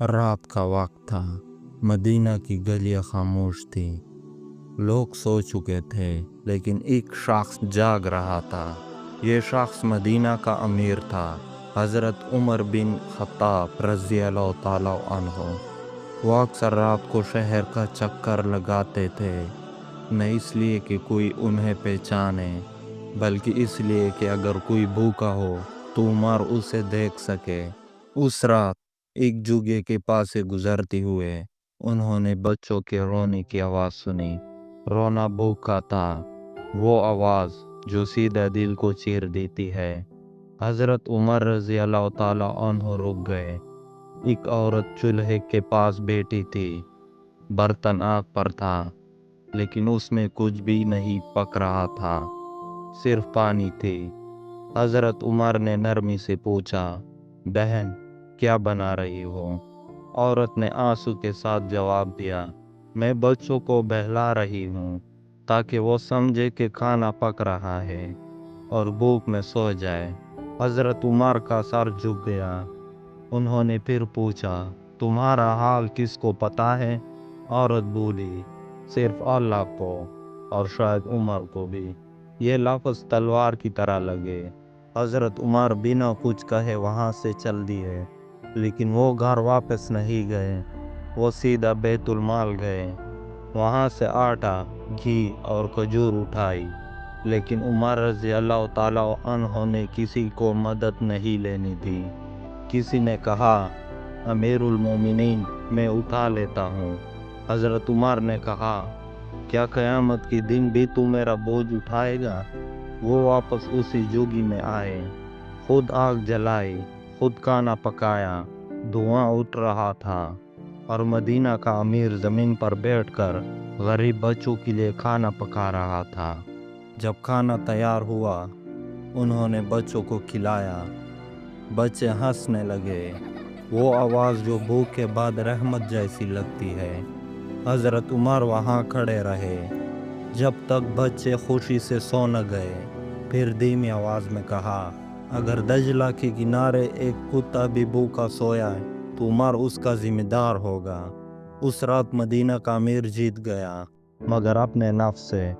رات کا وقت تھا۔ مدینہ کی گلیاں خاموش تھی۔ لوگ سو چکے تھے لیکن ایک شخص جاگ رہا تھا۔ یہ شخص مدینہ کا امیر تھا، حضرت عمر بن خطاب رضی اللہ تعالیٰ عنہ۔ وہ اکثر رات کو شہر کا چکر لگاتے تھے، نہ اس لیے کہ کوئی انہیں پہچانے بلکہ اس لیے کہ اگر کوئی بھوکا ہو تو عمر اسے دیکھ سکے۔ اس رات ایک جگہ کے پاس سے گزرتے ہوئے انہوں نے بچوں کے رونے کی آواز سنی۔ رونا بھوکا تھا، وہ آواز جو سیدھا دل کو چیر دیتی ہے۔ حضرت عمر رضی اللہ تعالیٰ عنہ رک گئے۔ ایک عورت چولہے کے پاس بیٹھی تھی، برتن آگ پر تھا لیکن اس میں کچھ بھی نہیں پک رہا تھا، صرف پانی تھی۔ حضرت عمر نے نرمی سے پوچھا، بہن کیا بنا رہی ہو؟ عورت نے آنسو کے ساتھ جواب دیا، میں بچوں کو بہلا رہی ہوں تاکہ وہ سمجھے کہ کھانا پک رہا ہے اور بھوک میں سو جائے۔ حضرت عمر کا سر جھک گیا۔ انہوں نے پھر پوچھا، تمہارا حال کس کو پتہ ہے؟ عورت بولی، صرف اللہ کو اور شاید عمر کو بھی۔ یہ لفظ تلوار کی طرح لگے۔ حضرت عمر بنا کچھ کہے وہاں سے چل دیے، لیکن وہ گھر واپس نہیں گئے۔ وہ سیدھا بیت المال گئے، وہاں سے آٹا، گھی اور کھجور اٹھائی، لیکن عمر رضی اللہ تعالیٰ عنہ نے کسی کو مدد نہیں لینے دی۔ کسی نے کہا، امیر المومنین میں اٹھا لیتا ہوں۔ حضرت عمر نے کہا، کیا قیامت کے دن بھی تو میرا بوجھ اٹھائے گا؟ وہ واپس اسی جوگی میں آئے، خود آگ جلائی، خود کھانا پکایا۔ دھواں اٹھ رہا تھا اور مدینہ کا امیر زمین پر بیٹھ کر غریب بچوں کے لیے کھانا پکا رہا تھا۔ جب کھانا تیار ہوا انہوں نے بچوں کو کھلایا۔ بچے ہنسنے لگے، وہ آواز جو بھوک کے بعد رحمت جیسی لگتی ہے۔ حضرت عمر وہاں کھڑے رہے جب تک بچے خوشی سے سو نہ گئے، پھر دھیمی آواز میں کہا، اگر دجلہ کے کنارے ایک کتا بھی بھوکا سویا تو عمر اس کا ذمہ دار ہوگا۔ اس رات مدینہ کا امیر جیت گیا، مگر اپنے نفس سے۔